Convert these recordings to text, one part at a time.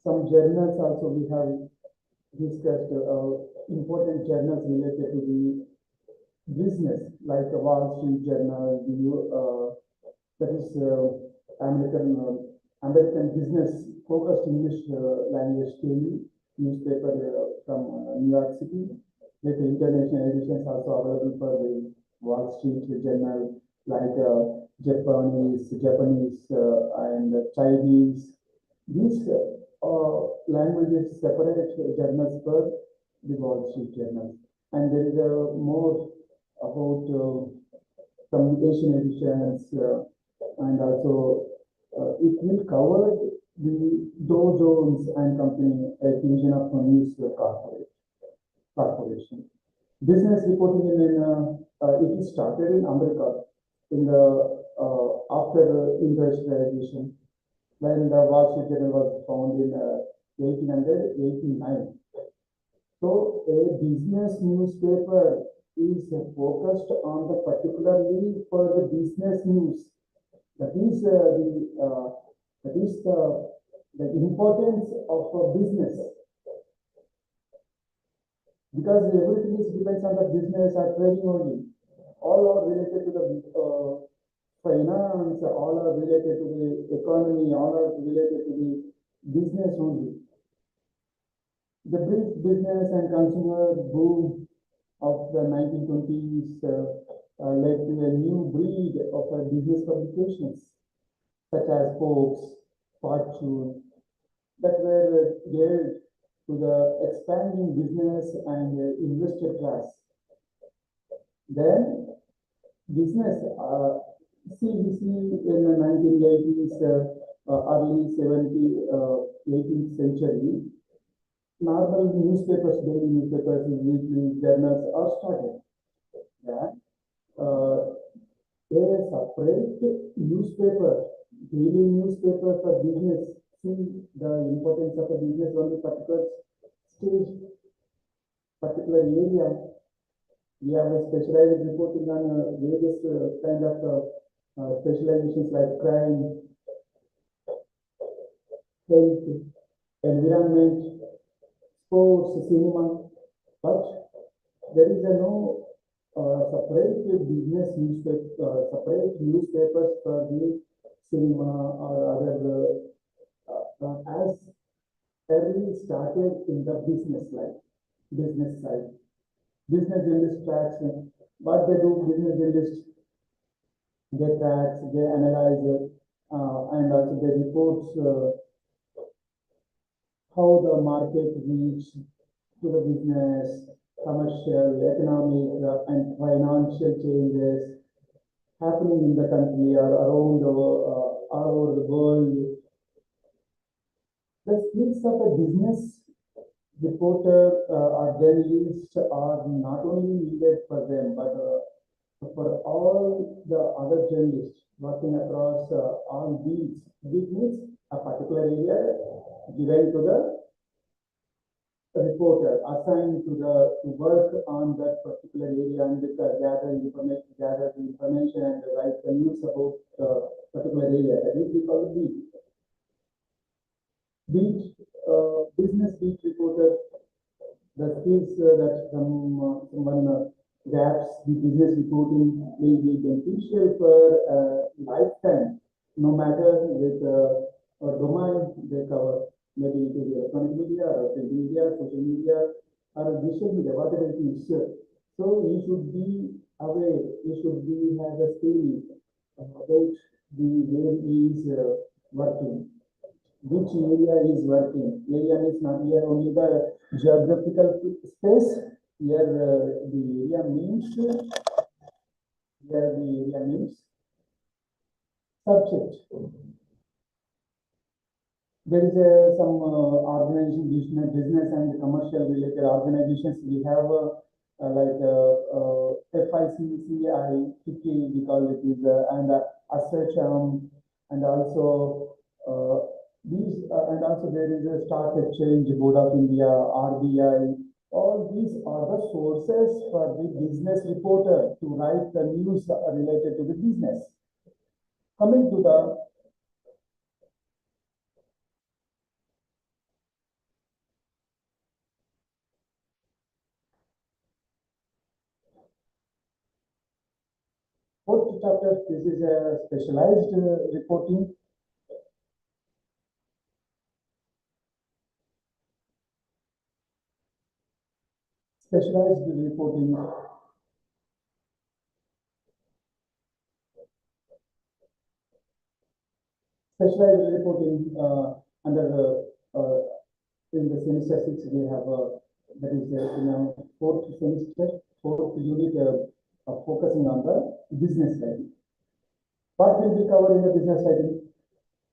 some journals also we have discussed, important journals related to the business, like the Wall Street Journal, that is American business focused English language daily newspaper from New York City. With the international editions also available for the Wall Street Journal, like Japanese, and Chinese. These languages separate journals for the Wall Street Journal, and there is a more about communication editions, and also it will cover the Dow Jones and Company, a division of news corporation. Business reporting it is started in America in the after industrialization, when the Wall Street Journal was found in 1889. So a business newspaper is focused on the particularly for the business news. That is the importance of a business, because everything is depends on the business or trading only. All are related to the finance, all are related to the economy, all are related to the business only. The brief business and consumer boom of the 1920s led to a new breed of business publications, such as Forbes, Fortune, that were geared to the expanding business and investor class. Then business, we see in the 1980s, early 18th century, normal newspapers, daily newspapers, weekly journals are started. Yeah. A separate newspaper, daily newspaper for business. See the importance of a business on the particular stage, particular area. We have a specialized reporting on various kind of specializations like crime, health, environment, sports, cinema, but there is no separate business newspaper, separate newspapers for the cinema or other as early started in the business side. Business journalists tracks what they do. Business journalists, they tracks, they analyze, and also they reports how the market reach to the business, commercial, economic, and financial changes happening in the country or around all over the world. The skills of a business reporter or journalist are not only needed for them, but for all the other journalists working across all beats. This means a particular area given to the reporter, assigned to work on that particular area and gather the information and write the news about the particular area. That is we call it beat. Business beat reporter, the skills that someone gaps the business reporting will be beneficial for a lifetime, no matter with a domain they cover, maybe it is electronic media or print media, social media, or digital media, whatever it is. So you should be aware, you should be have a skill about the where he is working, which area is working. Area means not here only the geographical space. Here the area means subject. There is some organization, business and commercial related organizations. We have like FICCI, we call it, and ASSOCHAM, and also and also there is a Stock Exchange Board of India, RBI. All these are the sources for the business reporter to write the news related to the business. Coming to the Fourth chapter, this is a specialized reporting. Specialized reporting. Specialized reporting under in the semester 6 we have that is in a fourth semester, fourth unit focusing on the business writing. What will be covered in the business writing?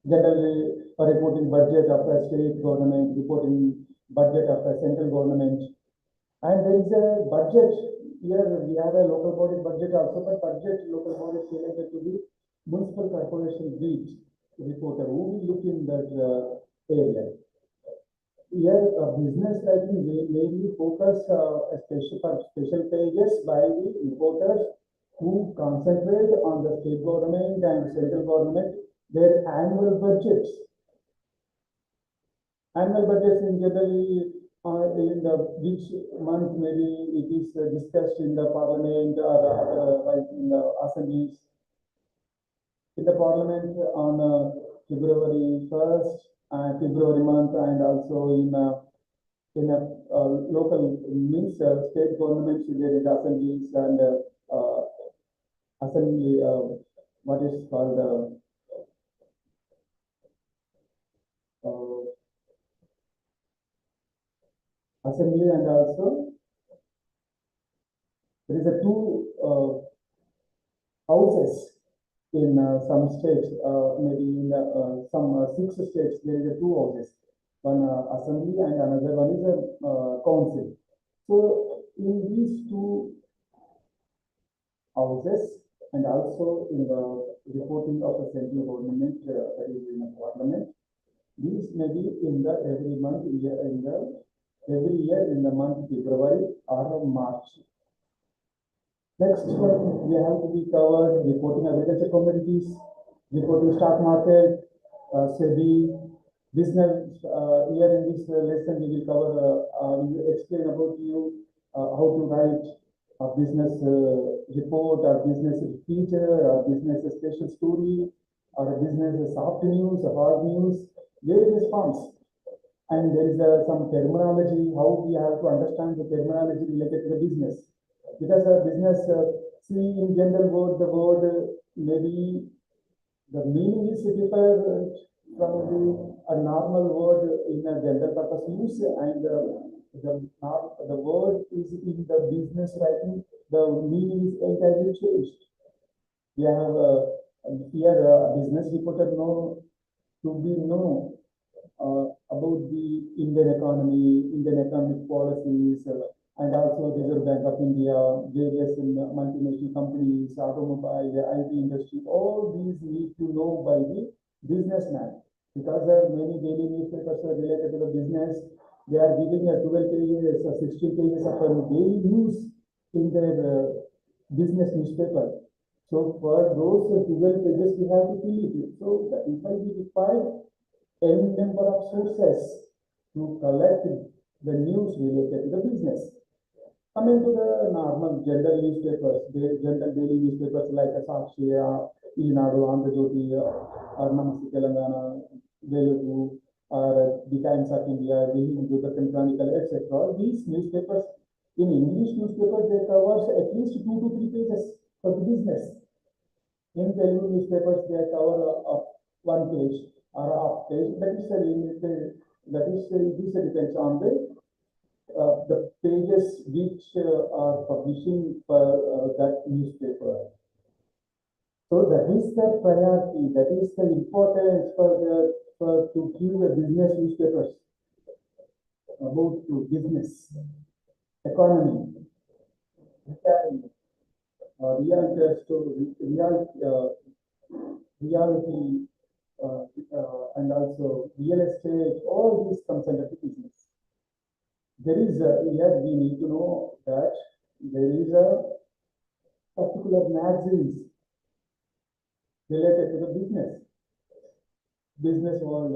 Generally, reporting budget of a state government, reporting budget of a central government, and there is a budget. Here we have a local body budget also, but budget local body is related to the municipal corporation beat reporter who will look in that area. Here, business writing will mainly focus special pages by the reporters who concentrate on the state government and central government, their annual budgets. Annual budgets in generally in the which month maybe it is discussed in the parliament or like in the assemblies. In the parliament on February 1st and February month, and also in a local means state governments there is assemblies and assembly what is called assembly, and also there is a two houses in some states, maybe in some 6 states there is a two houses, one assembly and another one is a council. So in these two houses and also in the reporting of the central government, that is in the parliament, these may be in the every month every year in the month February or March. Next one, we have to be covered reporting agriculture commodities, reporting stock market, SEBI, business. Here in this lesson, we will cover, we will explain about you how to write a business report, or business feature, or business special story, or a business soft news, or hard news, various forms. And there is some terminology, how we have to understand the terminology related to the business. Because a business, see in general word, the word maybe the meaning is different from a normal word in a general purpose use, and the word is in the business writing, the meaning is entirely changed. We have here a business reporter know about the Indian economy, Indian economic policies, and also Reserve Bank of India, various multinational companies, automobile, IT industry. All these need to know by the businessman, because many daily newspapers are related to the business. They are giving 12 pages or 16 pages of daily news in their business newspaper. So for those 12 pages, we have to fill it. So that is why we require n number of sources to collect the news related to the business. Coming to the normal general newspapers, general daily newspapers like Sakshi, Eenadu, Andhra Jyoti, or Namaste Telangana, Velugu, or the Times of India, the Hindu, the Chronicle, etc. These newspapers, in English newspapers, they cover at least 2 to 3 pages for the business. In Telugu newspapers, they cover 1 page or a half page. That is this depends on the pages which are publishing for that newspaper. So that is the priority, that is the importance to give the business newspapers about to business, economy, reality, and also real estate. All these comes under the business. There is here we need to know that there is a particular magazines related to the business world,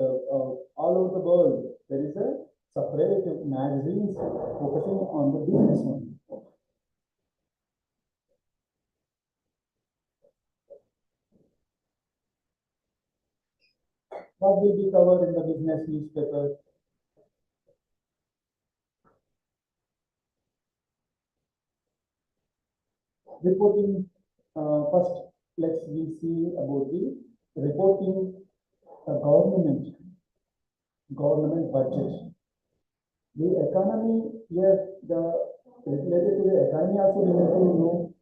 all over the world. There is a separate magazines focusing on the business one. What will be covered in the business newspaper? Reporting, first, let's we see about the reporting government budget. The economy, yes, the related to the economy also we need to know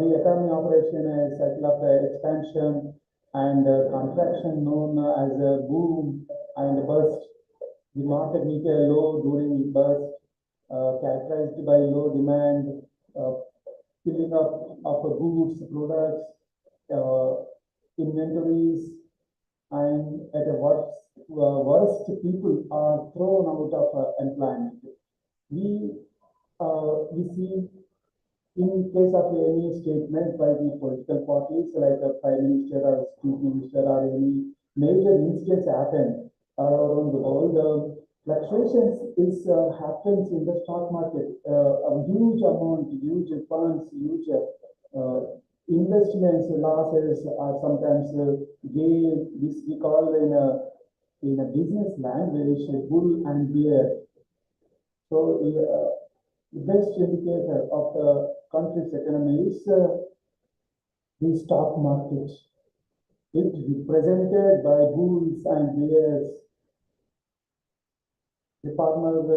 the economy operation a cycle of expansion and contraction known as a boom and burst. The market hit a low during burst, characterized by low demand, uh, filling up of goods, products, uh, inventories, and at a worst, people are thrown out of employment. We see in case of any statement by the political parties like a prime minister or chief minister or any major incidents happen around the world, fluctuations is happens in the stock market. A huge amount, huge funds, huge investments losses are sometimes gain. This we call in a business language bull and bear. So the best indicator of the country's economy is the stock market. It represented by bulls and bears, the farmers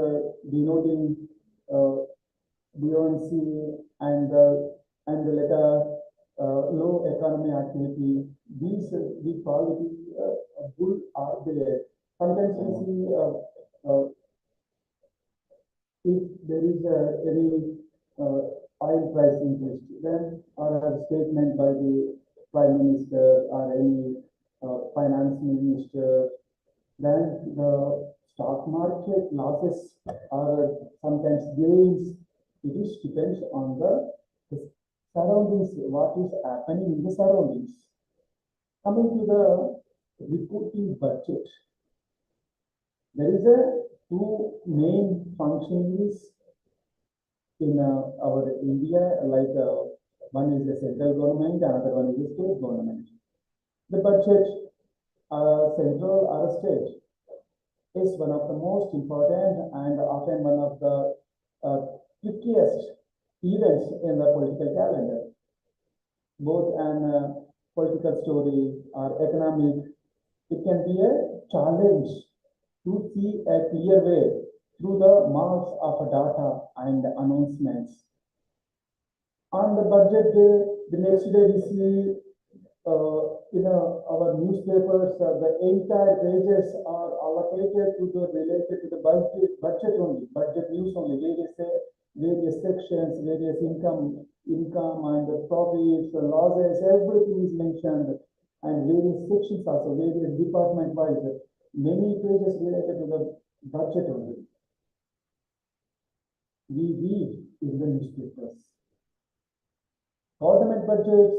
denoting uh, buoyancy and the letter low economy activity. These we call it a bull or bear. Sometimes we see if there is any oil price increase, then or a statement by the prime minister or any finance minister, then the stock market losses or sometimes gains. It is depends on the surroundings, what is happening in the surroundings. Coming to the reporting budget, there is a two main functions in our India, like one is the central government, another one is the state government. The budget, central or state, is one of the most important and often one of the trickiest events in the political calendar. Both an political story or economic, it can be a challenge to see a clear way through the marks of data and announcements. On the budget day, the next day we see our newspapers, the entire pages are allocated to the related to the budget only, budget news only. Various sections, various income and the profits, the losses, everything is mentioned, and various sections also, various department wise. Many pages related to the budget only. We read in the newspapers. Government budgets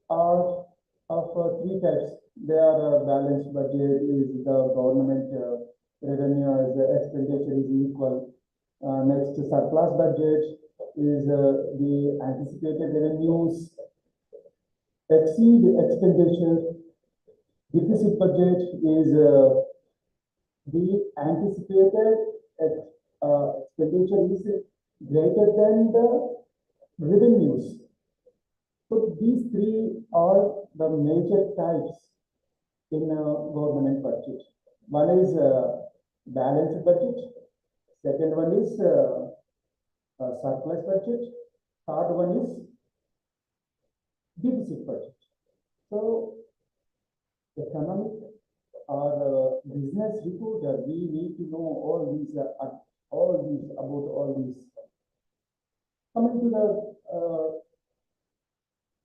are of three types. They are balanced budget is the government revenue as expenditure is equal. Next, surplus budget is the anticipated revenues exceed expenditure. Deficit budget is the anticipated expenditure is greater than the revenues. So these three are the major types in a government budget. One is balanced budget. Second one is surplus budget. Third one is deficit budget. So economic or business reporter, we need to know all these about all these. Coming to the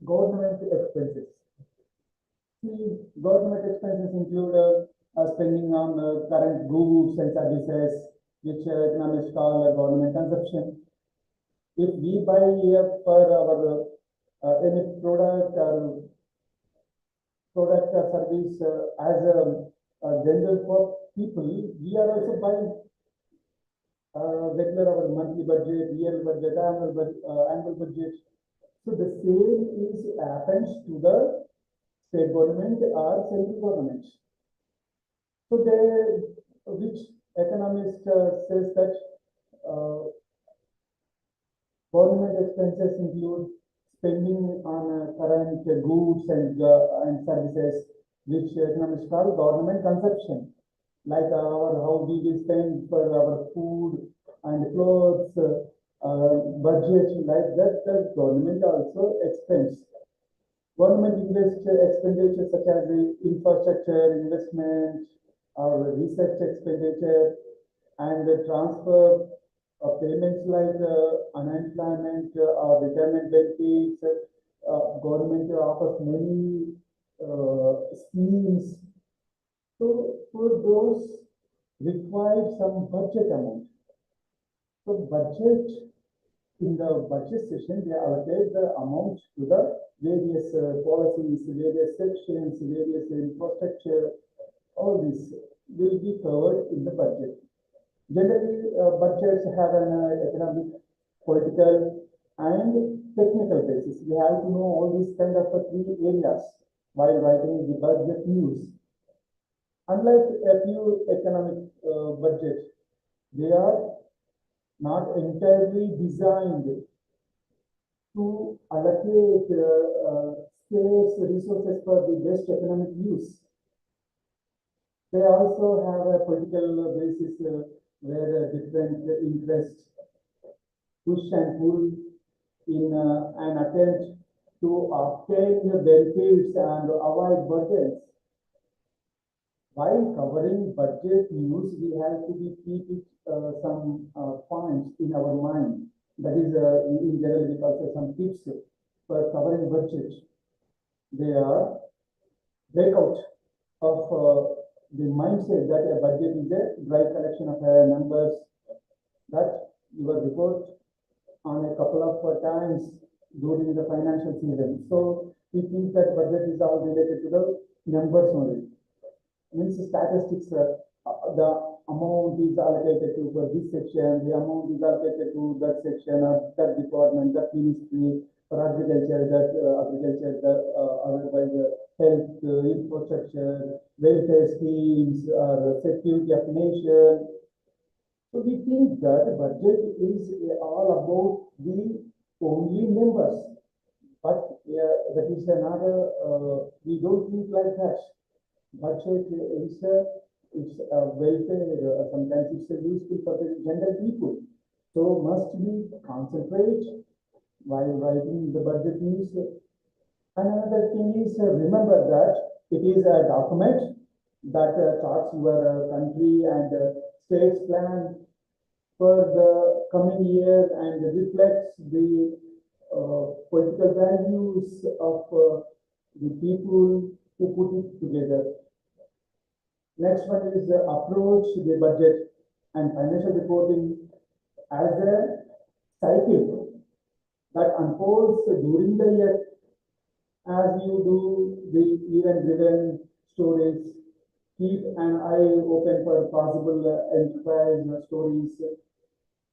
government expenses. See, government expenses include spending on current goods and services, which economists call government consumption. If we buy for our any product or service as a general for people, we are also buying regular our monthly budget, yearly budget, annual budget. So the same is happens to the state government or central government. So which economist says that uh, government expenses include spending on current goods and services, which economists call government consumption, like our how we will spend for our food and clothes, budget like that. The government also expense. Government expenditure such as the infrastructure investment or research expenditure and the transfer of payments like unemployment or retirement benefits. Government offers many schemes. So for those required some budget amount. So budget in the budget session, they allocate the amount to the various policies, various sections, various infrastructure. All this will be covered in the budget. Generally, budgets have an economic, political, and technical basis. We have to know all these kind of three areas while writing the budget news. Unlike a few economic budgets, they are not entirely designed to allocate scarce resources for the best economic use. They also have a political basis where different interests push and pull in an attempt to obtain the benefits and avoid burdens. While covering budget news, we have to be keep it some points in our mind. That is, in general, we also some tips for covering budget. They are breakout of the mindset that a budget is a dry collection of numbers that your report on a couple of times during the financial season. So we think that budget is all related to the numbers only. Means statistics, the amount is allocated to for this section, the amount is allocated to that section of that department, that ministry, for agriculture, that agriculture, that otherwise health, infrastructure, welfare schemes, or security of nation. So we think that budget is all about the only numbers, but that is another. We don't think like that. Budget is it's welfare. Sometimes it's useful for the general people. So must we concentrate while writing the budget news. Another thing is remember that it is a document that charts your country and state's plan for the coming year and reflects the political values of the people who put it together. Next one is the approach the budget and financial reporting as a cycle that unfolds during the year as you do the event-driven stories. Keep an eye open for possible enterprise stories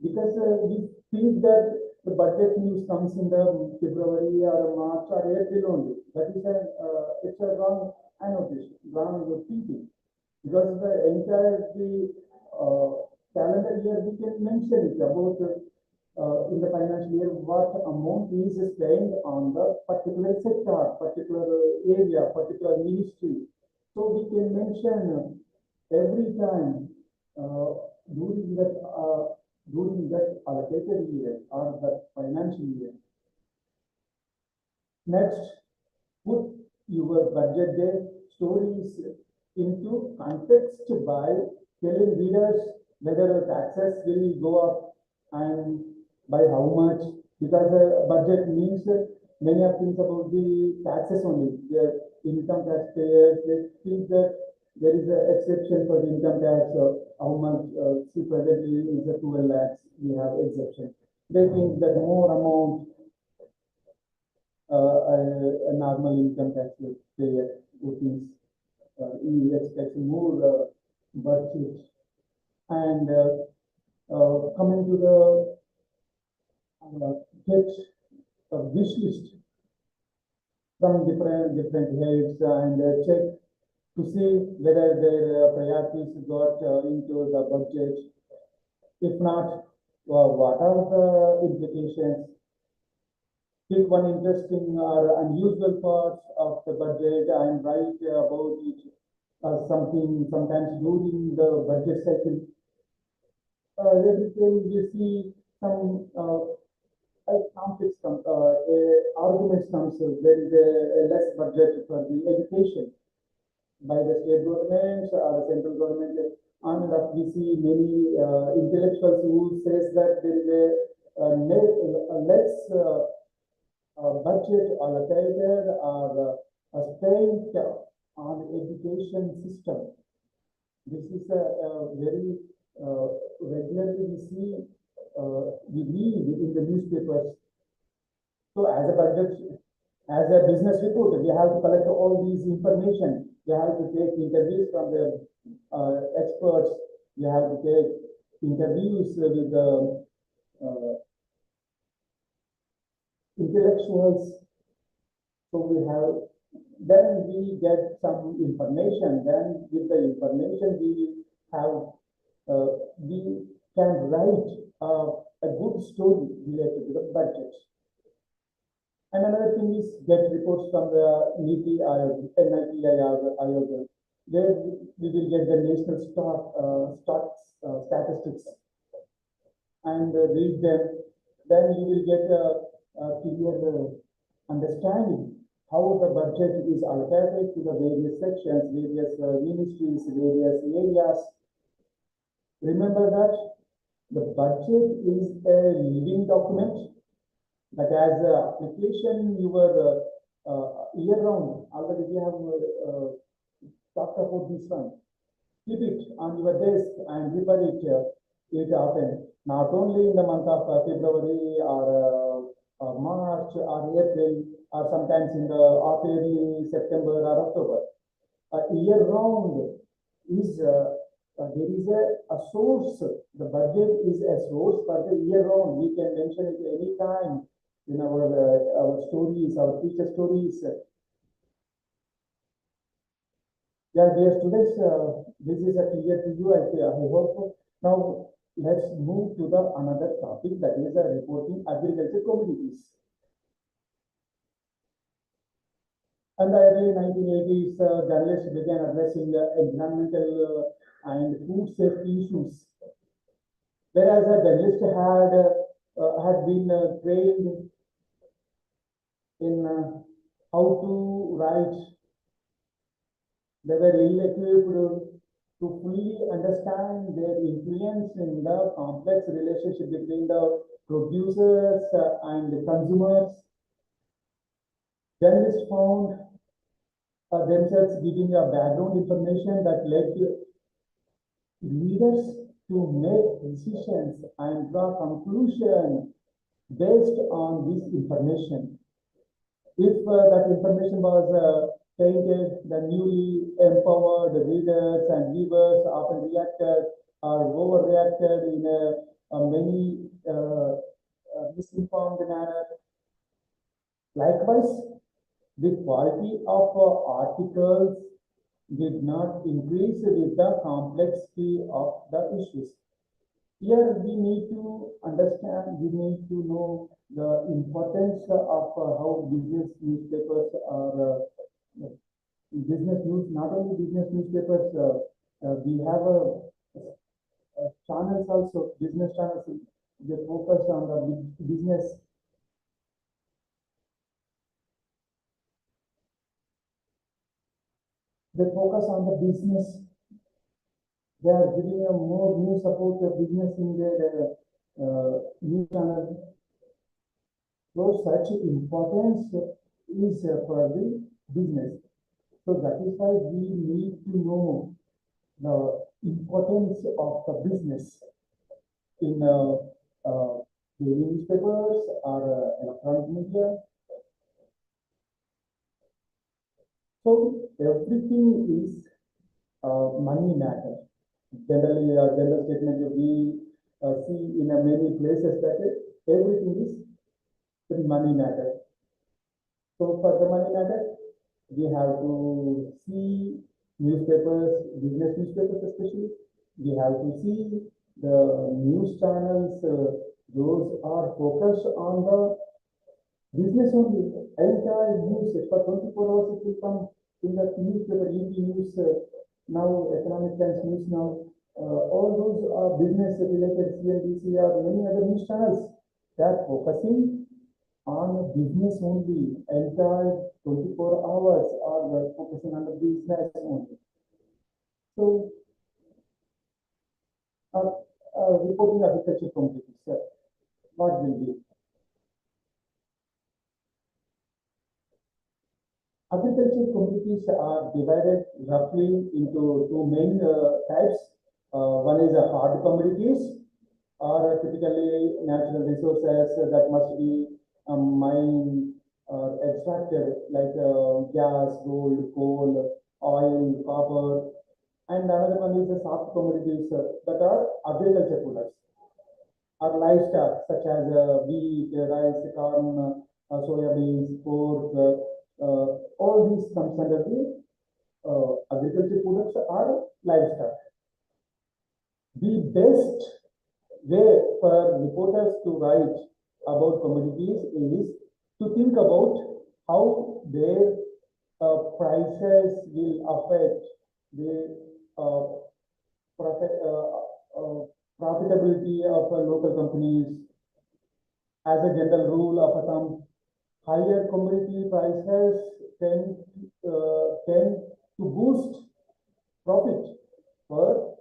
because we think that the budget news comes in the February or March or April only. That is a it's a wrong annotation, wrong thinking because the entire the calendar year we can mention it about in the financial year what amount is spent on the particular sector, particular area, particular ministry. So we can mention every time uh, during that allocated year or that financial year. Next, put your budget day stories into context by telling readers whether taxes will go up and by how much. Because budget means many of things about the taxes only. The income taxpayers they think that there is an exception for the income tax. How much? See, presently is the 12 lakhs. We have exception. They think that more amount a normal income tax payer who thinks he expects more budget. And coming to the get a wish list from different heads and check to see whether their priorities got into the budget. If not, what are the implications? Pick one interesting or unusual part of the budget and write about it. Something sometimes during the budget cycle. Every time you see some conflicts come, arguments comes. There is a less budget for the education by the state government or central government. On and off, we see many intellectuals who says that there is a less budget allocated or spent on education system. This is a very regularly we see, we read in the newspapers. So as a budget, as a business report, we have to collect all these information. We have to take interviews from the experts. We have to take interviews with the intellectuals. So we have, then we get some information. Then with the information we have, we can write a good story related to the budget. And another thing is get reports from the NITI Aayog, NITI Aayog, where we will get the national statistics and read them. Then you will get a clear understanding how the budget is allocated to the various sections, various ministries, various areas. Remember that the budget is a living document, but as an application, you were year round. Already we have talked about this one. Keep it on your desk and refer it often. Not only in the month of February or March or April, or sometimes in the early September or October. Year round is there is a source. The budget is a source for the year round. We can mention it any time in our stories, our teacher stories. Yeah, dear students, this is clear to you. I hope so. Now let's move to the another topic, that is reporting agriculture communities. In the early 1980s, journalists began addressing environmental and food safety issues. Whereas a journalist had been trained in how to write, they were ill-equipped to fully understand their influence in the complex relationship between the producers and the consumers. Journalists found themselves giving a background information that led leaders to make decisions and draw conclusions based on this information. If that information was tainted, the newly empowered readers and viewers often reacted or overreacted in a many misinformed manner. Likewise, the quality of articles did not increase with the complexity of the issues. Here we need to understand, we need to know the importance of how business newspapers are, business news, not only business newspapers, we have channels also, business channels, they focus on the business. They focus on the business. They are giving a more new support to business in their news channel. So such importance is for the business. So that is why we need to know the importance of the business in daily newspapers or electronic media. So everything is money matter. Generally, general statement we see in many places that everything is money matter. So for the money matter, we have to see newspapers, business newspapers especially, we have to see the news channels, those are focused on the business only. Entire news for 24 hours it will come in the newspaper, ET News, now Economic Times News now. All those are business related, CNBC or many other news channels. They are focusing on business only. Entire 24 hours are focusing on the business only. So, reporting agriculture companies, what will be? Agriculture commodities are divided roughly into two main types. One is hard commodities, or typically natural resources that must be mined or extracted, like gas, gold, coal, oil, copper. And another one is the soft commodities that are agriculture products or livestock, such as wheat, rice, corn, soya beans, pork. All these comes under the agriculture products or livestock. The best way for reporters to write about commodities is to think about how their prices will affect the profit, profitability of local companies. As a general rule of thumb, higher commodity prices tend to boost profit for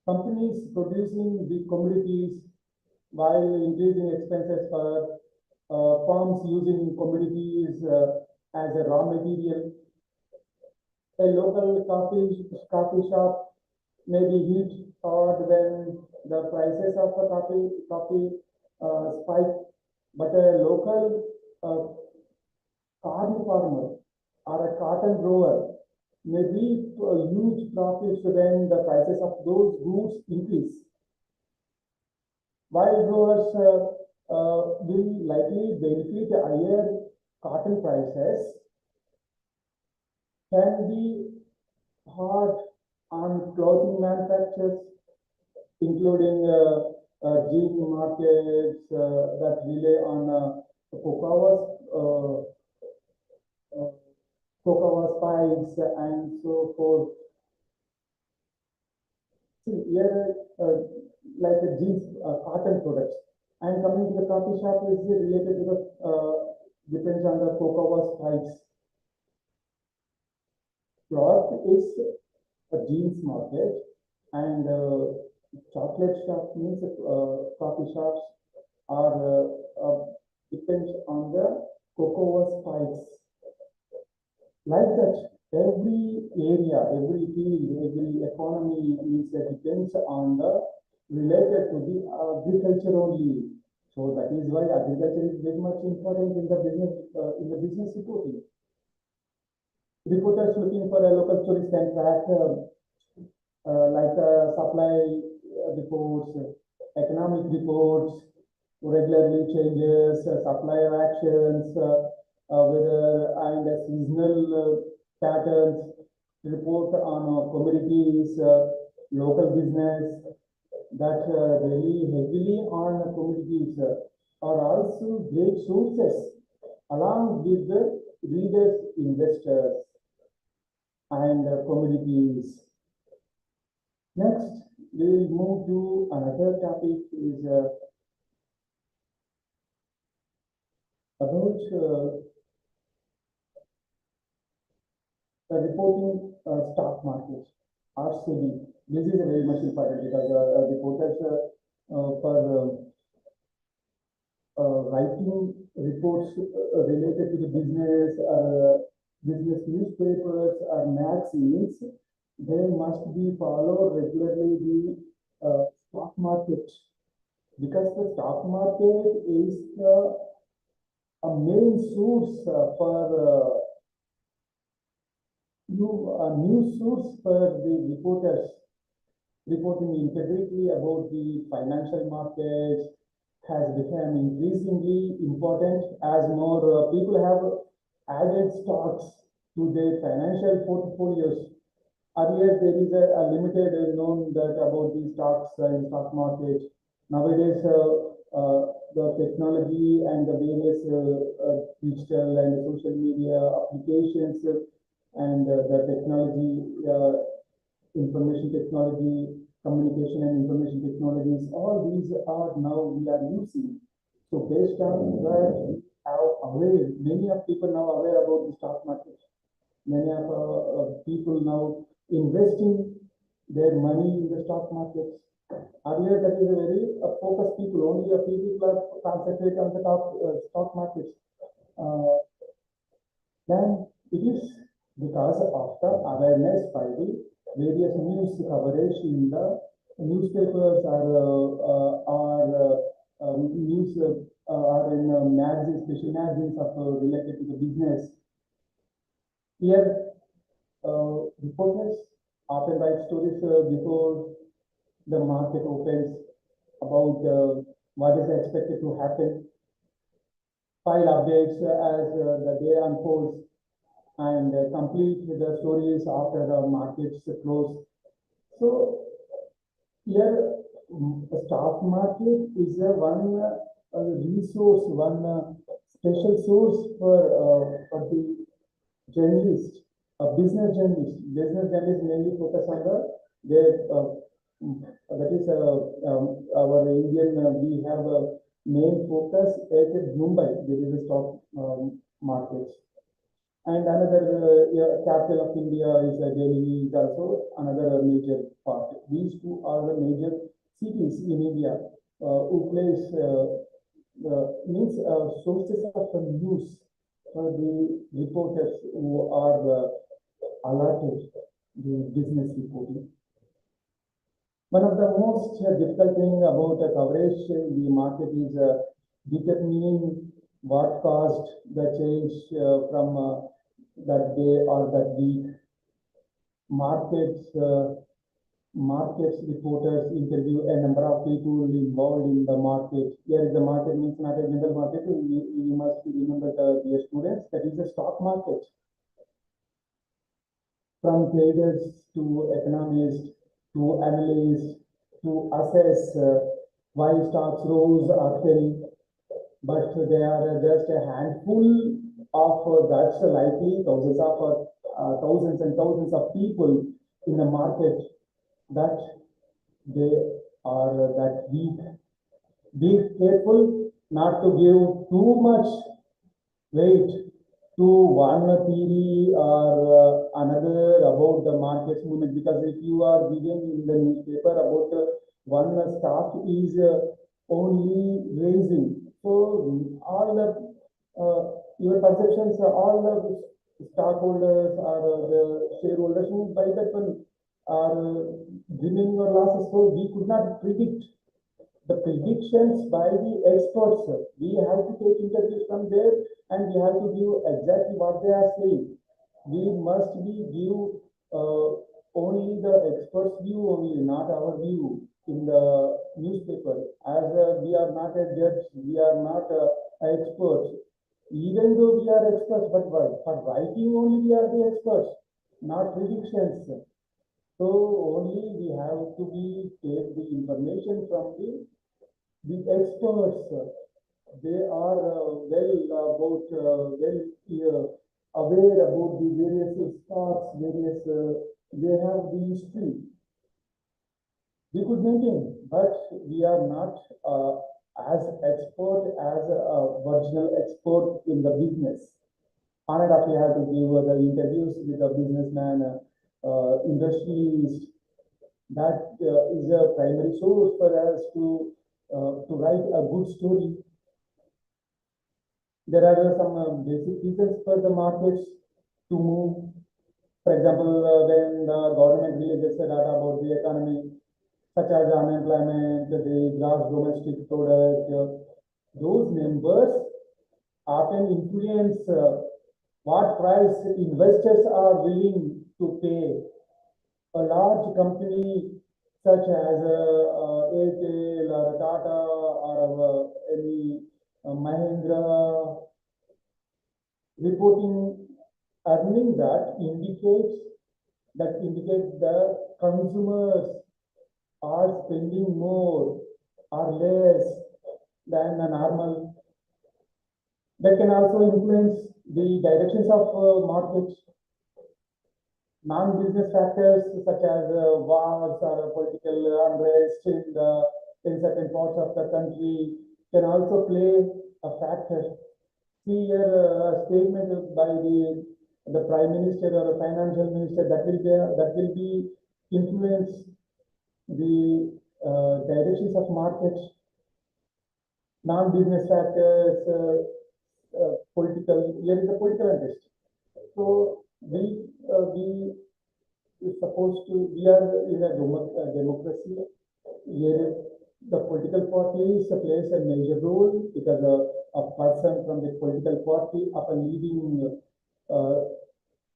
companies producing the commodities, while increasing expenses for firms using commodities as a raw material. A local coffee shop may be hit hard when the prices of the coffee spike, but a local cotton farmer or a cotton grower may reap huge profits when the prices of those goods increase. While growers will likely benefit, higher cotton prices can be hard on clothing manufacturers, including jean markets that rely on cocoa spikes and so forth. See, here, like the jeans, cotton products, and coming to the coffee shop is related to the depends on the cocoa spikes. Cloth is a jeans market, and chocolate shop means coffee shops are depends on the cocoa spikes. Like that, every area, every field, every economy is depends on the related to the agriculture only. So that is why agriculture is very much important in the business reporting. Reporters looking for a local stories can track like supply reports, economic reports, regularly changes, supplier actions, weather and seasonal patterns, report on commodities, local business that rely heavily on commodities are also great sources along with the readers, investors, and commodities. Next, we will move to another topic is about the reporting stock market, RCB. This is very much important because reporters for writing reports related to the business, business newspapers or magazines, they must be followed regularly the stock market, because the stock market is a main source for news source for the reporters reporting integrity about the financial markets has become increasingly important as more people have added stocks to their financial portfolios. Earlier, there is a limited known that about the stocks in stock market. Nowadays, the technology and the various digital and social media applications and the technology, information technology, communication and information technologies, all these are now we are using. So based on that, we are aware, many of people now aware about the stock market. Many of people now investing their money in the stock markets. Earlier, that is a very focused people. Only a few people are concentrated on the top stock markets. Then it is because of the awareness by the various news coverage in the newspapers or news or in magazines, special magazines of related to the business. Here, reporters often write stories before the market opens about what is expected to happen, file updates as the day unfolds, and complete the stories after the markets close. So here, the stock market is a one resource, one special source for the journalist, a business journalist. Business journalists mainly focus on their that is our Indian. We have a main focus at Mumbai. There is a stock market, and another capital of India is Delhi. Is also another major part. These two are the major cities in India who plays means sources of news for the reporters who are allotted the business reporting. One of the most difficult thing about coverage in the market is determining what caused the change from that day or that week. Markets reporters interview a number of people involved in the market. Here, the market means not a general market. You must remember, dear students, that is a stock market. From traders to economists to analysts to assess why stocks rose or fell, but there are just a handful of that's likely thousands and thousands of people in the market that they are that weak. Be careful not to give too much weight to one theory or another about the market's movement, because if you are reading in the newspaper about one stock is only raising, so all your perceptions, all the stockholders or the shareholders who buy that one are gaining or losses. So we could not predict the predictions by the experts. We have to take interviews from there and we have to give exactly what they are saying. We must give only the experts' view only, not our view in the newspaper. As we are not a judge, we are not experts. Even though we are experts, but for writing only we are the experts, not predictions. So only we have to take the information from the experts. They are aware about the various stocks, they have the history. We could maintain, but we are not as expert as a virtual expert in the business. On and off, we have to give the interviews with the businessman, industrialist. That is a primary source for us to write a good story. There are some basic reasons for the markets to move. For example, when the government releases data about the economy, such as unemployment, the gross domestic product, those numbers often influence what price investors are willing to pay. A large company such as Airtel or Tata or any Mahindra reporting earning that indicates that indicate the consumers are spending more or less than a normal. That can also influence the directions of markets. Non-business factors such as wars or political unrest in certain parts of the country can also play a factor. See here a statement by the prime minister or a financial minister that will be influence the directions of markets. Non-business factors, political. Here is a political interest. So we is supposed to, we are in a democracy where the political parties plays a major role because a person from the political party of a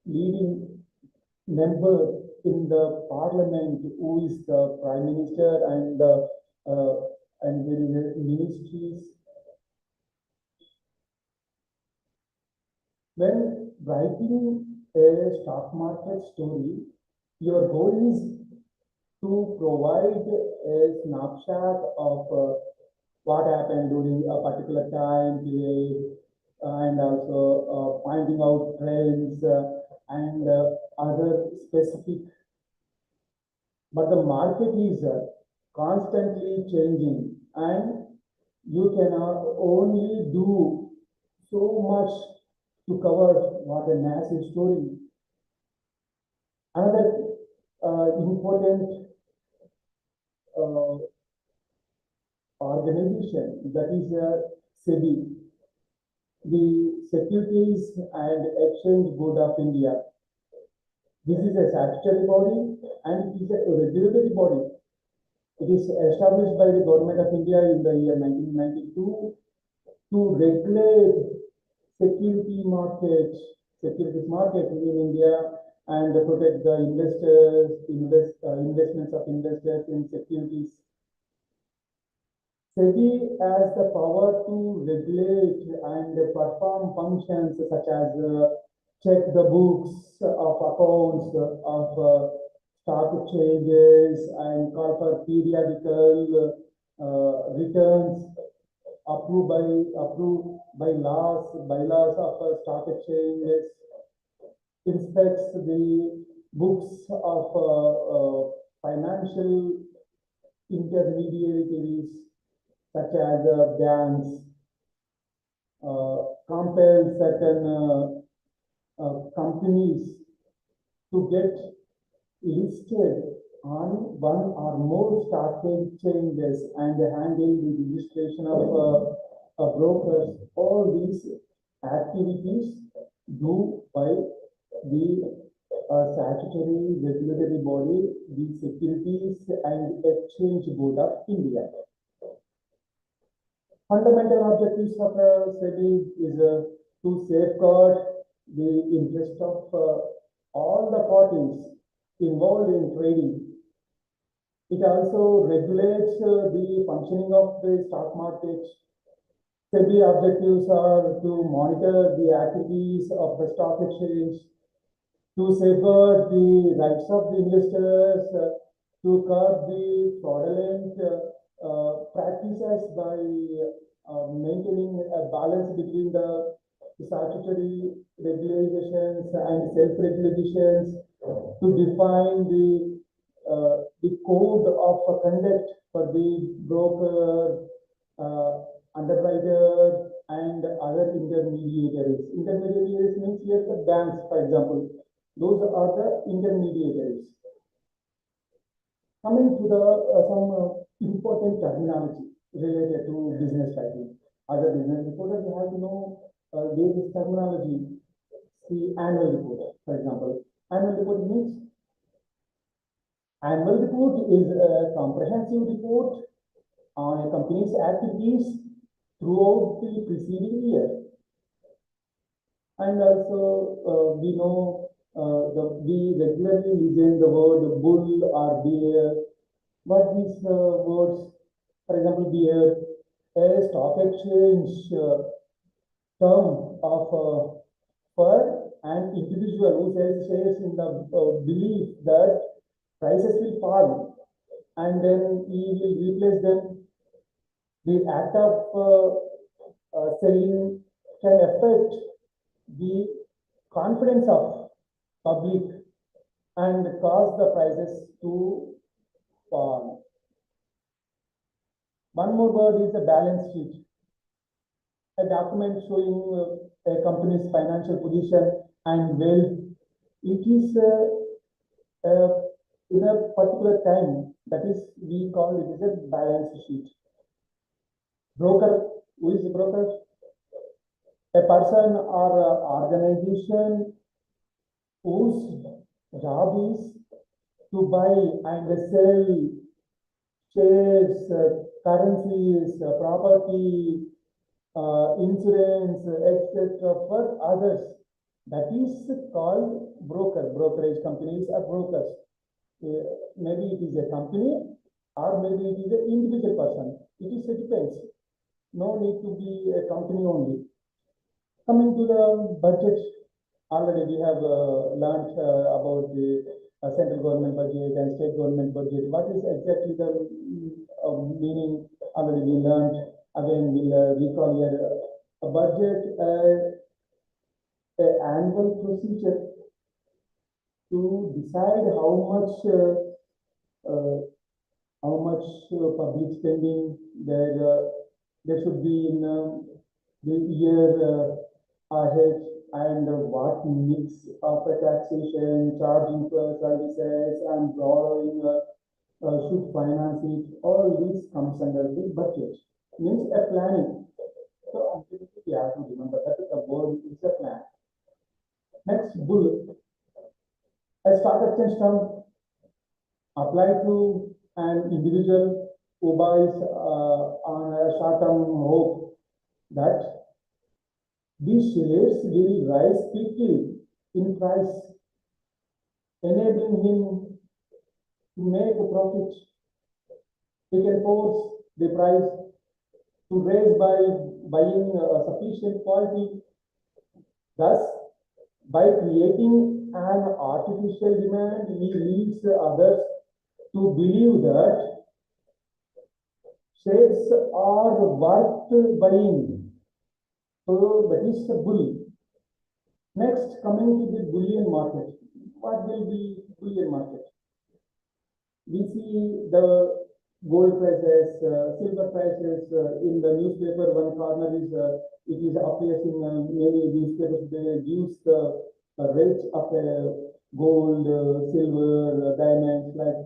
leading member in the parliament who is the prime minister uh, and there is ministries. When writing a stock market story, your goal is to provide a snapshot of what happened during a particular time period and also finding out trends and other specific. But the market is constantly changing and you cannot only do so much to cover what a massive story. Another important uh, organization that is SEBI, the Securities and Exchange Board of India. This is a statutory body and it is a regulatory body. It is established by the Government of India in the year 1992 to regulate securities market in India and protect the investments of investors in securities. SEBI has the power to regulate and perform functions such as check the books of accounts of stock exchanges and call for periodical returns approved by bylaws of stock exchanges, inspects the books of financial intermediaries such as banks, compel certain companies to get listed on one or more stock exchanges and handle the registration of brokers. All these activities do by the statutory regulatory body, the Securities and Exchange Board of India. Fundamental objectives of SEBI is to safeguard the interest of all the parties involved in trading. It also regulates the functioning of the stock market. SEBI objectives are to monitor the activities of the stock exchange, to safeguard the rights of the investors, to curb the fraudulent practices by maintaining a balance between the statutory regulations and self-regulations, to define the code of conduct for the broker, underwriter, and other intermediaries. Intermediaries means here the banks, for example. Those are the intermediaries. Coming to the some important terminology related to business writing. As a business reporter, you have to know various terminology. The annual report, for example. Annual report means annual report is a comprehensive report on a company's activities throughout the preceding year. And also we know we regularly listen the word bull or bear. What these words, for example, bear, a stock exchange term of for an individual who sells shares in the belief that prices will fall and then he will replace them, the act of selling can affect the confidence of public and cause the prices to fall. One more word is the balance sheet, a document showing a company's financial position and wealth. It is in a particular time, that is, we call it as a balance sheet. Broker, who is the broker? A person or organization whose job is to buy and sell shares, currencies, property, insurance, etc. for others. That is called broker. Brokerage companies are brokers. Maybe it is a company or maybe it is an individual person. It depends. No need to be a company only. Coming to the budget, already we have learned about the central government budget and state government budget. What is exactly the meaning? Already we learned. Again, we'll recall here a budget, an annual procedure to decide how much public spending there should be in the year ahead, and what mix of taxation, charging for services, and borrowing should finance it. All this comes under the budget. Means a planning. So we have to remember that the word is a plan. Next, bull. A stock exchange term applied to an individual who buys on a short-term hope that these shares will rise quickly in price, enabling him to make a profit. He can force the price to raise by buying sufficient quantity. Thus, by creating an artificial demand, he leads others to believe that shares are worth buying. So that is the bull. Next, coming to the bullion market. What will be bullion market? We see the gold prices, silver prices in the newspaper. One corner is it is appears in many newspapers. They gives the rates of gold, silver, diamonds. Like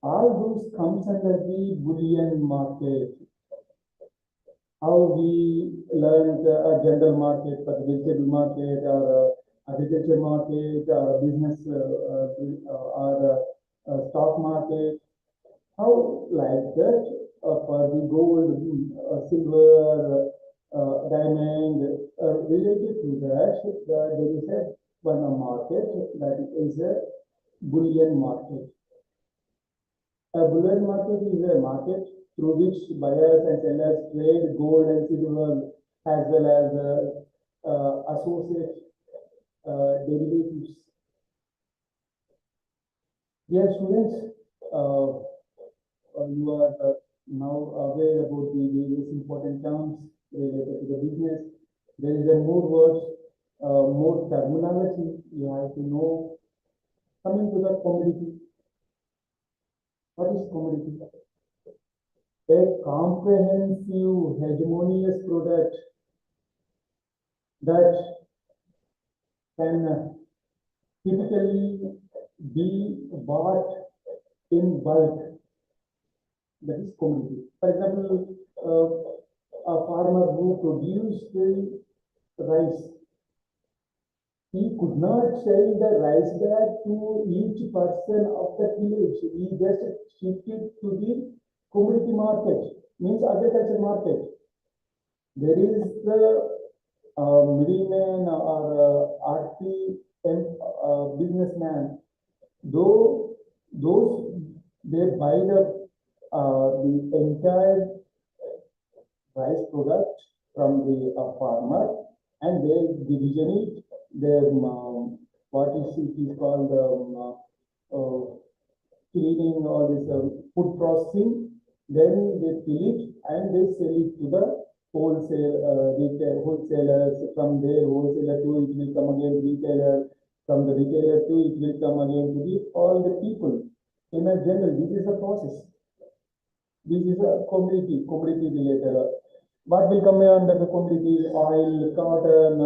all those comes under the bullion market. How we learned a general market for the vegetable market or agriculture market or business or stock market. How like that for the gold, silver, diamond, related to that, there is one market that is a bullion market. A bullion market is a market through which buyers and sellers trade gold and silver as well as associate derivatives. Dear students, you are now aware about the various important terms related to the business. There is a more words, more terminology you have to know. Coming to the commodity. What is commodity? A comprehensive hegemonious product that can typically be bought in bulk. That is commodity. For example, a farmer who produced the rice, he could not sell the rice bag to each person of the village. He just shifted to the commodity market, means agriculture market. There is the middleman or RT businessman. Though those they buy the entire rice product from the farmer, and they division it. They what is it is called cleaning or this food processing. Then they fill it and they sell it to the wholesalers. From their wholesaler to it will come again retailer. From the retailer to it will come again to the all the people. In a general, this is the process. This is a commodity related. What will come under the commodity? Oil, cotton,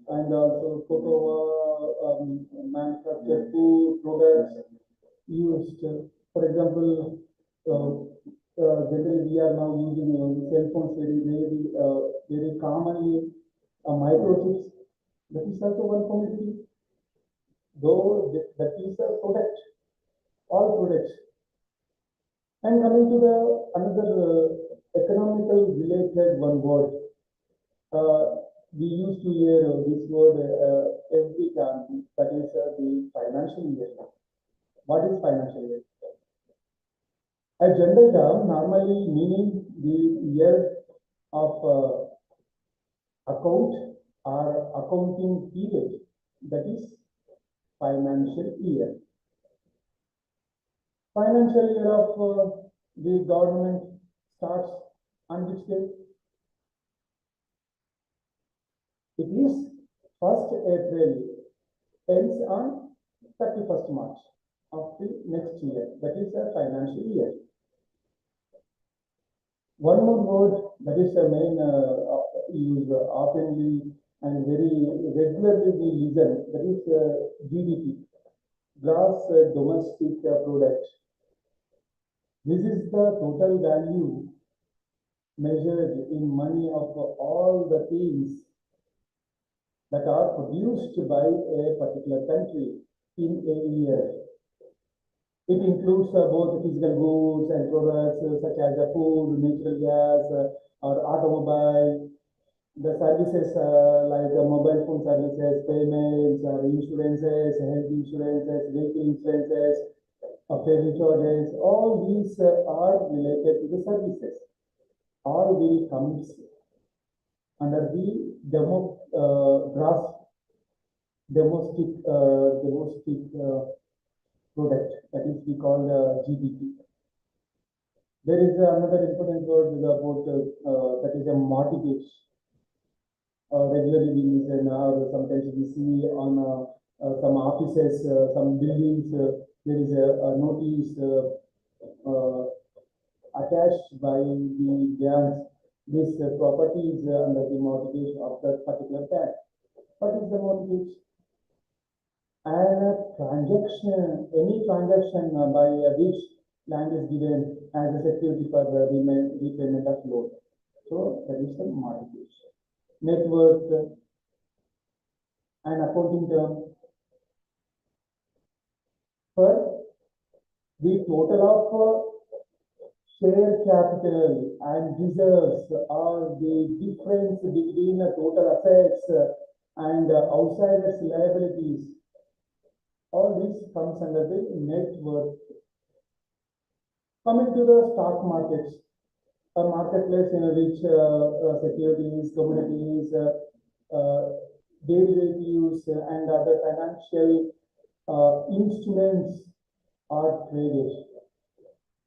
and also cocoa, manufactured food products used. For example, generally we are now using cell phones very commonly. Microchips. That is also one commodity. Though that is a product, all products. And coming to the another economical related one word, we used to hear this word every time. That is the financial year. What is financial year? A general term normally meaning the year of account or accounting period. That is financial year. Financial year of the government starts on which day? It is 1st April, ends on 31st March of the next year. That is a financial year. One more word that is the main used oftenly and very regularly we listen. That is GDP, gross domestic product. This is the total value measured in money of all the things that are produced by a particular country in a year. It includes both physical goods and products such as food, natural gas, or automobile, the services like mobile phone services, payments, insurances, health insurances, vehicle insurances, ferry charges, all these are related to the services. All will comes under the gross domestic product, that is we call GDP. There is another important word about that is a mortgage. Regularly we listen or sometimes we see on some offices, some buildings, there is a notice attached by the banks. This property is under the mortgage of that particular bank. What is the mortgage? And a transaction, any transaction by which land is given as a security for the repayment of loan. So that is the mortgage. Net worth, an accounting term for the total of share capital and reserves, or the difference between the total assets and outsiders liabilities. All this comes under the net worth. Coming to the stock markets, a marketplace in which securities, commodities, derivatives, and other financial instruments are traded.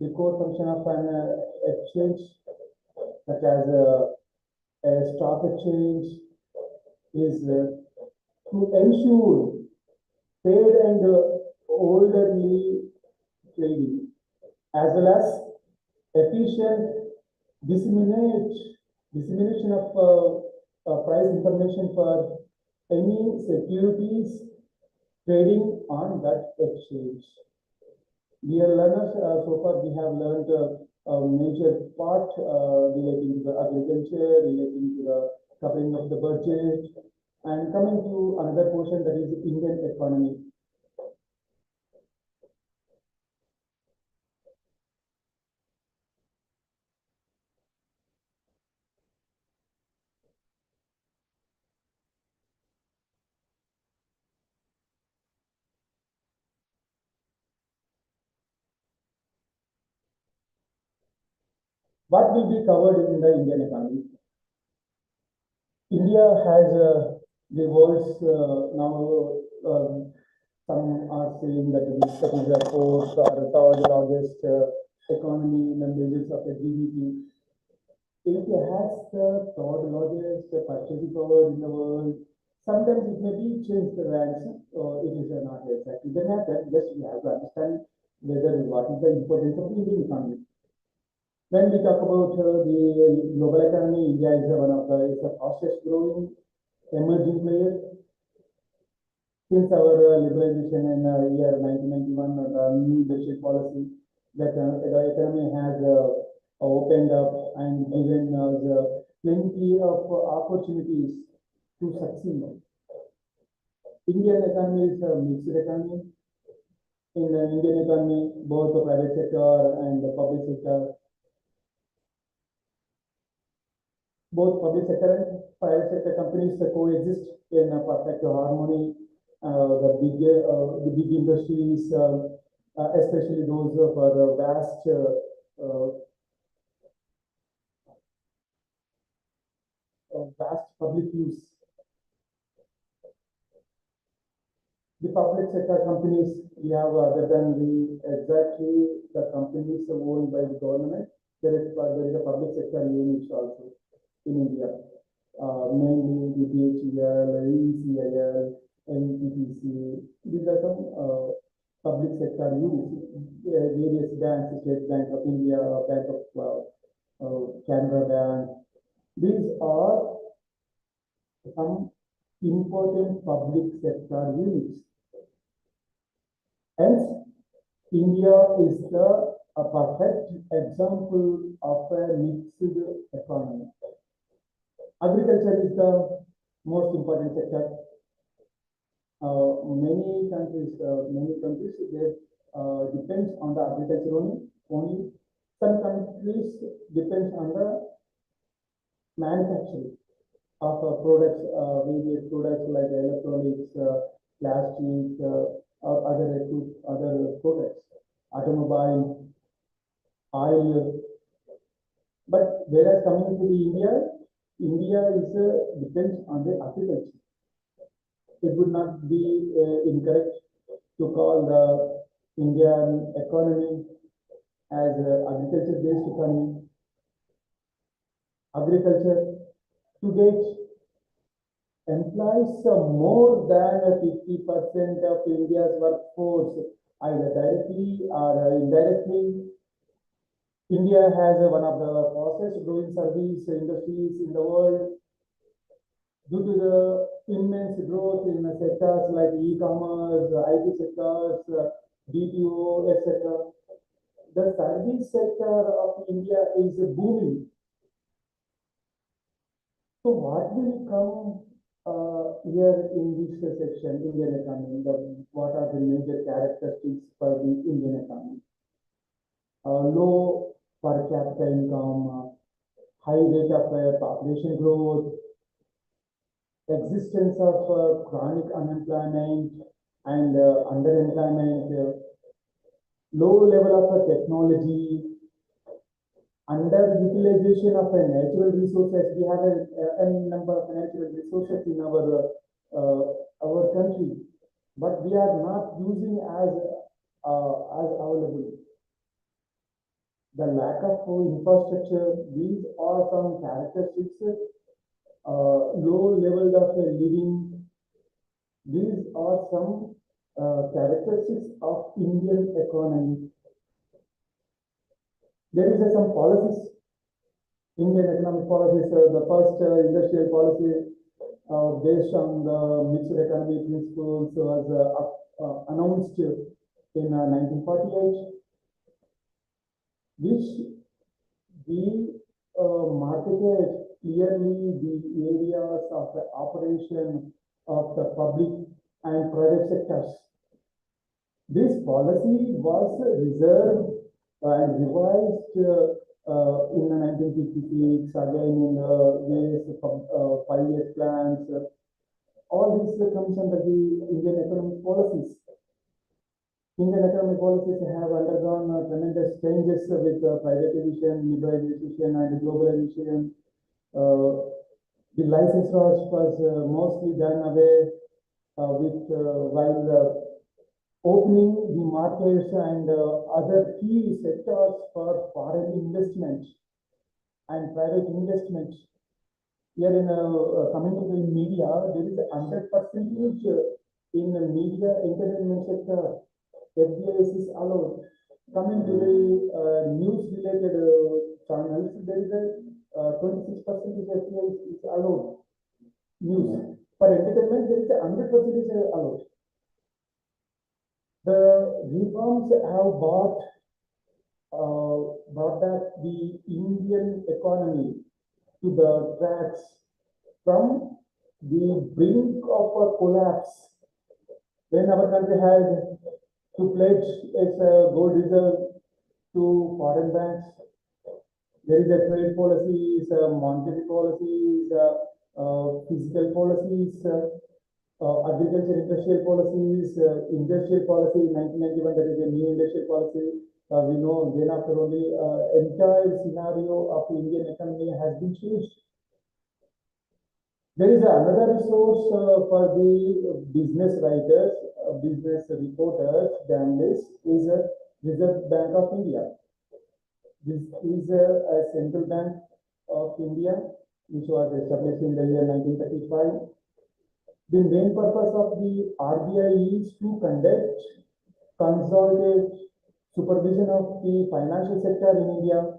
The core function of an exchange, such as a stock exchange, is to ensure fair and orderly trading, as well as efficient dissemination of price information for any securities trading on that exchange. Dear learners, so far we have learned a major part relating to the agriculture, relating to the covering of the budget, and coming to another portion, that is the Indian economy. What will be covered in the Indian economy? India has the world's now. Some are saying that it is the fourth or third largest economy in the measures of the GDP. India has the third largest purchasing power in the world. Sometimes it may be change the ranks, it is not exactly. Then after, just we have to understand whether what is the importance of the Indian economy. When we talk about the global economy, India is one of the is the fastest growing emerging player since our liberalization in year 1991, the new leadership policy that the economy has opened up and given us plenty of opportunities to succeed. Indian economy is a mixed economy. In the Indian economy, both the private sector and the public sector, both public sector and private sector companies coexist in a perfect harmony. The big industries, especially those for vast public use. The public sector companies we have other than the companies owned by the government, there is a public sector units also in India, mainly the BHEL, ECIL, NTPC. These are some public sector units, various banks, State Bank of India, Bank of Canada Bank. These are some important public sector units. Hence, India is a perfect example of a mixed economy. Agriculture is the most important sector. Many countries they depends on the agriculture only. Some countries depends on the manufacturing of products, various products like electronics, plastic, or other products, automobile, oil. But whereas coming to the India is depends on the agriculture. It would not be incorrect to call the Indian economy as agriculture-based economy. Agriculture to date employs more than 50% of India's workforce, either directly or indirectly. India has one of the fastest growing service industries in the world due to the immense growth in sectors like e-commerce, IT sectors, BPO, etc. The service sector of India is booming. So what will come here in this section, Indian economy? What are the major characteristics for the Indian economy? Low per capita income, high rate of population growth, existence of chronic unemployment and underemployment, low level of technology, underutilization of natural resources. We have a number of natural resources in our country, but we are not using as available. The lack of infrastructure. These are some characteristics. Low level of living. These are some characteristics of Indian economy. There is some policies, Indian economic policies. The first industrial policy based on the mixed economy principles was announced in 1948, which we marketed clearly the areas of the operation of the public and private sectors. This policy was reserved and revised in 1956, again in the various 5-year plans. All this comes under the Indian economic policies. Indian economic policies have undergone tremendous changes with privatization, liberalization, and globalization. The license was mostly done away with while opening the markets and other key sectors for foreign investment and private investment. Here in coming to the media, there is 100% in the media entertainment sector. FDIs is allowed. Coming to the news related channels, there is a 26% FDIs is allowed. News for entertainment, there is a 100% is allowed. The reforms have brought back the Indian economy to the tracks from the brink of a collapse when our country had to pledge its gold reserve to foreign banks. There is a trade policies, monetary policies, fiscal policies, agriculture industrial policies, industrial policy in 1991, that is a new industrial policy. We know then after only entire scenario of the Indian economy has been changed. There is another source for the business writers, business reporters, journalists, is a Reserve Bank of India. This is a central bank of India, which was established in the year 1935. The main purpose of the RBI is to conduct, consolidate supervision of the financial sector in India,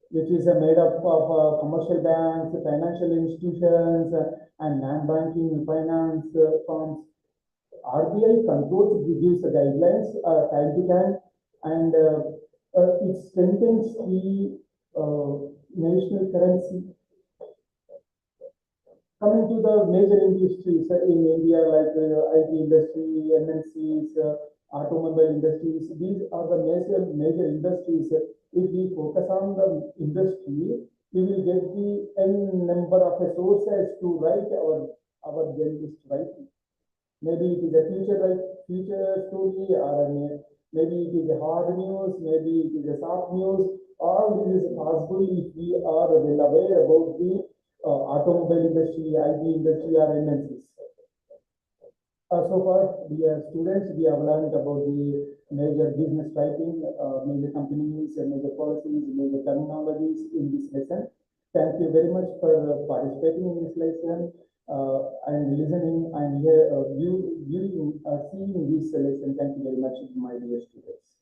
which is made up of commercial banks, financial institutions, and non-banking finance firms. RBI controls, gives guidelines time to time, and it strengthens the national currency. Coming to the major industries in India, like IT industry, MNCs, automobile industries, these are the major industries. If we focus on the industry, we will get the n number of sources to write our journalist writing. Maybe it is a future story, or maybe it is a hard news, maybe it is a soft news. All this is possible if we are well aware about the automobile industry, IT industry, or MNCs. So far, we are students, we have learned about the major business writing, major companies, major policies, major terminologies in this lesson. Thank you very much for participating in this lesson and listening and seeing this lesson. Thank you very much, my dear students.